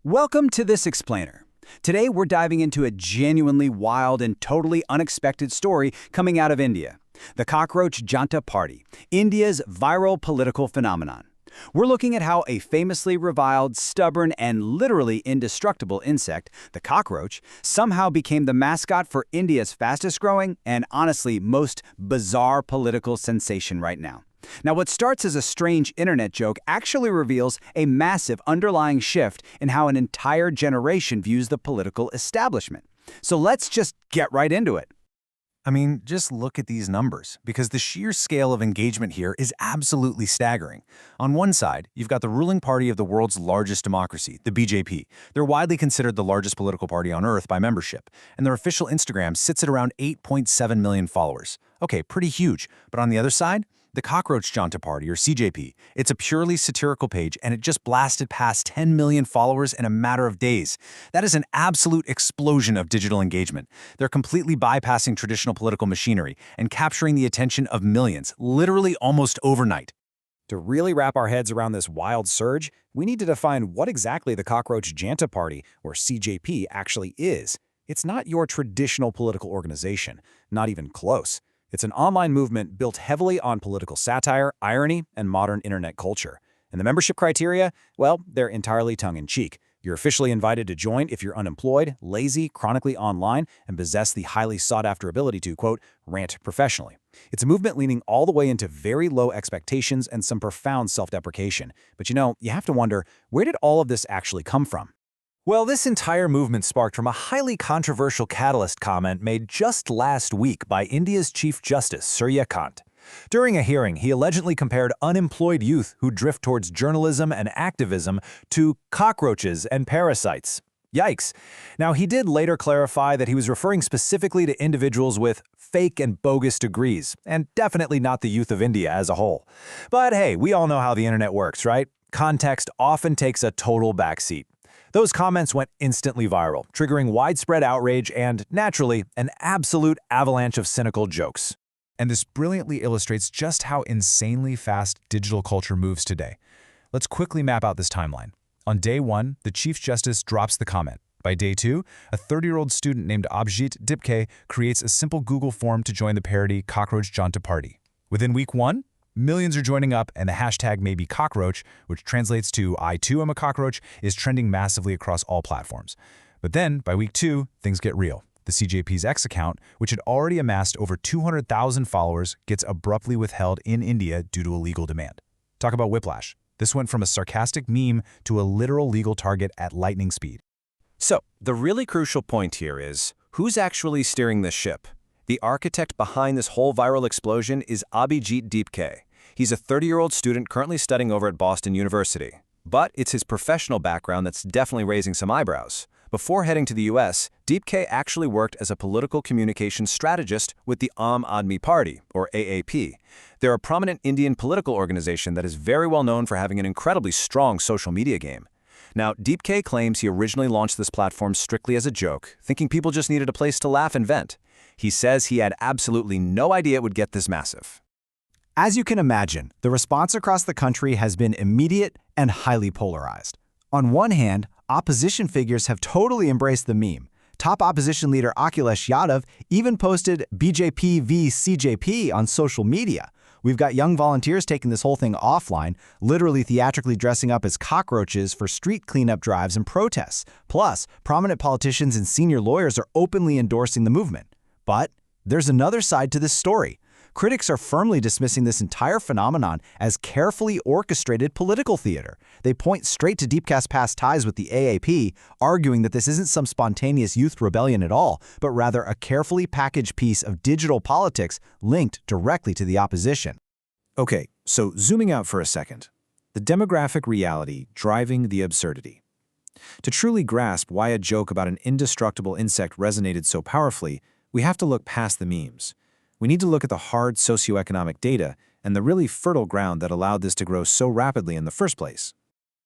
Welcome to this explainer. Today we're diving into a genuinely wild and totally unexpected story coming out of India. The Cockroach Janta Party, India's viral political phenomenon. We're looking at how a famously reviled, stubborn, and literally indestructible insect, the cockroach, somehow became the mascot for India's fastest growing and honestly most bizarre political sensation right now. Now, what starts as a strange internet joke actually reveals a massive underlying shift in how an entire generation views the political establishment. So let's just get right into it. I mean, just look at these numbers, because the sheer scale of engagement here is absolutely staggering. On one side, you've got the ruling party of the world's largest democracy, the BJP. They're widely considered the largest political party on Earth by membership, and their official Instagram sits at around 8.7 million followers. Okay, pretty huge. But on the other side, the Cockroach Janata Party, or CJP. It's a purely satirical page, and it just blasted past 10 million followers in a matter of days. That is an absolute explosion of digital engagement. They're completely bypassing traditional political machinery and capturing the attention of millions, literally almost overnight. To really wrap our heads around this wild surge, we need to define what exactly the Cockroach Janata Party, or CJP, actually is. It's not your traditional political organization, not even close. It's an online movement built heavily on political satire, irony, and modern internet culture. And the membership criteria? Well, they're entirely tongue-in-cheek. You're officially invited to join if you're unemployed, lazy, chronically online, and possess the highly sought-after ability to, quote, rant professionally. It's a movement leaning all the way into very low expectations and some profound self-deprecation. But you have to wonder, where did all of this actually come from? Well, this entire movement sparked from a highly controversial catalyst comment made just last week by India's Chief Justice, Surya Kant. During a hearing, he allegedly compared unemployed youth who drift towards journalism and activism to cockroaches and parasites. Yikes. Now, he did later clarify that he was referring specifically to individuals with fake and bogus degrees, and definitely not the youth of India as a whole. But hey, we all know how the internet works, right? Context often takes a total backseat. Those comments went instantly viral, triggering widespread outrage and, naturally, an absolute avalanche of cynical jokes. And this brilliantly illustrates just how insanely fast digital culture moves today. Let's quickly map out this timeline. On day 1, the Chief Justice drops the comment. By day 2, a 30-year-old student named Abhijit Dipke creates a simple Google form to join the parody Cockroach Janta Party. Within week 1, millions are joining up, and the hashtag #MaybeCockroach, which translates to I too am a cockroach, is trending massively across all platforms. But then, by week 2, things get real. The CJP's X account, which had already amassed over 200,000 followers, gets abruptly withheld in India due to a legal demand. Talk about whiplash. This went from a sarcastic meme to a literal legal target at lightning speed. So, the really crucial point here is, who's actually steering this ship? The architect behind this whole viral explosion is Abhijit Dipke. He's a 30-year-old student currently studying over at Boston University. But it's his professional background that's definitely raising some eyebrows. Before heading to the US, Dipke actually worked as a political communications strategist with the Aam Aadmi Party, or AAP. They're a prominent Indian political organization that is very well known for having an incredibly strong social media game. Now, Dipke claims he originally launched this platform strictly as a joke, thinking people just needed a place to laugh and vent. He says he had absolutely no idea it would get this massive. As you can imagine, the response across the country has been immediate and highly polarized. On one hand, opposition figures have totally embraced the meme. Top opposition leader Akhilesh Yadav even posted BJP v CJP on social media. We've got young volunteers taking this whole thing offline, literally theatrically dressing up as cockroaches for street cleanup drives and protests. Plus, prominent politicians and senior lawyers are openly endorsing the movement. But there's another side to this story. Critics are firmly dismissing this entire phenomenon as carefully orchestrated political theater. They point straight to Dipke's past ties with the AAP, arguing that this isn't some spontaneous youth rebellion at all, but rather a carefully packaged piece of digital politics linked directly to the opposition. Okay, so zooming out for a second. The demographic reality driving the absurdity. To truly grasp why a joke about an indestructible insect resonated so powerfully, we have to look past the memes. We need to look at the hard socioeconomic data and the really fertile ground that allowed this to grow so rapidly in the first place.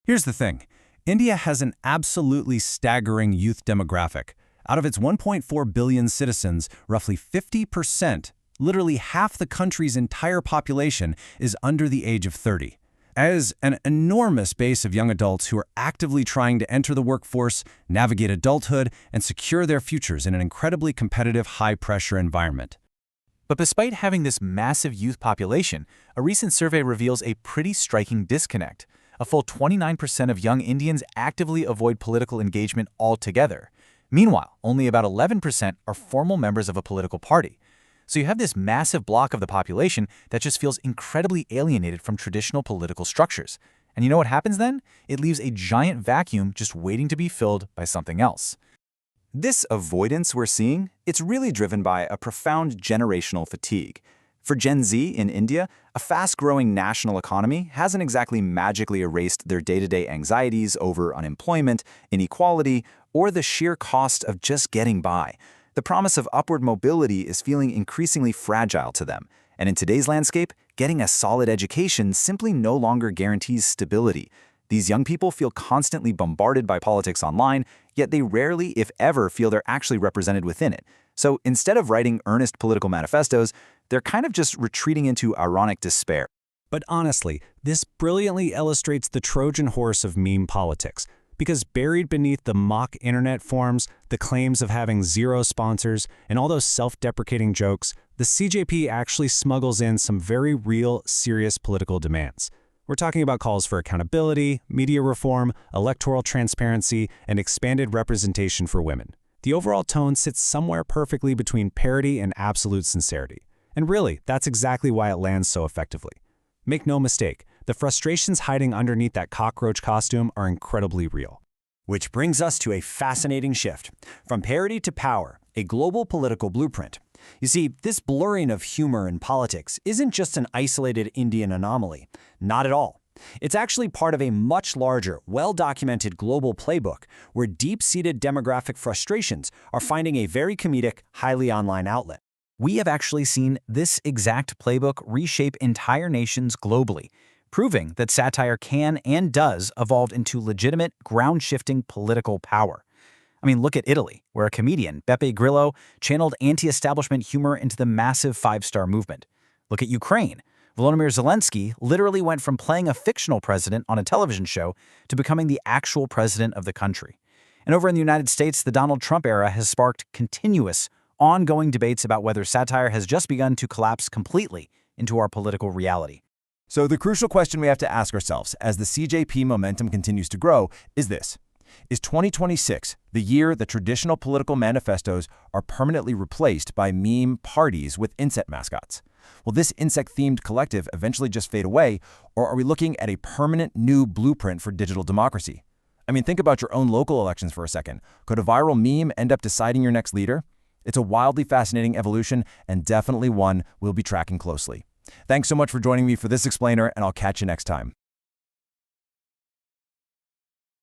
Here's the thing. India has an absolutely staggering youth demographic. Out of its 1.4 billion citizens, roughly 50%, literally half the country's entire population, is under the age of 30. as an enormous base of young adults who are actively trying to enter the workforce, navigate adulthood, and secure their futures in an incredibly competitive, high-pressure environment. But despite having this massive youth population, a recent survey reveals a pretty striking disconnect. A full 29% of young Indians actively avoid political engagement altogether. Meanwhile, only about 11% are formal members of a political party. So you have this massive block of the population that just feels incredibly alienated from traditional political structures. And you know what happens then? It leaves a giant vacuum just waiting to be filled by something else. This avoidance we're seeing, it's really driven by a profound generational fatigue. For Gen Z in India, a fast-growing national economy hasn't exactly magically erased their day-to-day anxieties over unemployment, inequality, or the sheer cost of just getting by. The promise of upward mobility is feeling increasingly fragile to them, and in today's landscape, getting a solid education simply no longer guarantees stability. These young people feel constantly bombarded by politics online, yet they rarely, if ever, feel they're actually represented within it. So instead of writing earnest political manifestos, they're kind of just retreating into ironic despair. But honestly, this brilliantly illustrates the Trojan horse of meme politics. Because buried beneath the mock internet forums, the claims of having zero sponsors, and all those self-deprecating jokes, the CJP actually smuggles in some very real, serious political demands. We're talking about calls for accountability, media reform, electoral transparency, and expanded representation for women. The overall tone sits somewhere perfectly between parody and absolute sincerity. And really, that's exactly why it lands so effectively. Make no mistake, the frustrations hiding underneath that cockroach costume are incredibly real. Which brings us to a fascinating shift. From parody to power, a global political blueprint. You see, this blurring of humor and politics isn't just an isolated Indian anomaly. Not at all. It's actually part of a much larger, well-documented global playbook where deep-seated demographic frustrations are finding a very comedic, highly online outlet. We have actually seen this exact playbook reshape entire nations globally, proving that satire can and does evolve into legitimate, ground-shifting political power. I mean, look at Italy, where a comedian, Beppe Grillo, channeled anti-establishment humor into the massive five-star movement. Look at Ukraine. Volodymyr Zelensky literally went from playing a fictional president on a television show to becoming the actual president of the country. And over in the United States, the Donald Trump era has sparked continuous, ongoing debates about whether satire has just begun to collapse completely into our political reality. So the crucial question we have to ask ourselves as the CJP momentum continues to grow is this. Is 2026 the year that traditional political manifestos are permanently replaced by meme parties with insect mascots? Will this insect-themed collective eventually just fade away, or are we looking at a permanent new blueprint for digital democracy? I mean, think about your own local elections for a second. Could a viral meme end up deciding your next leader? It's a wildly fascinating evolution and definitely one we'll be tracking closely. Thanks so much for joining me for this explainer, and I'll catch you next time.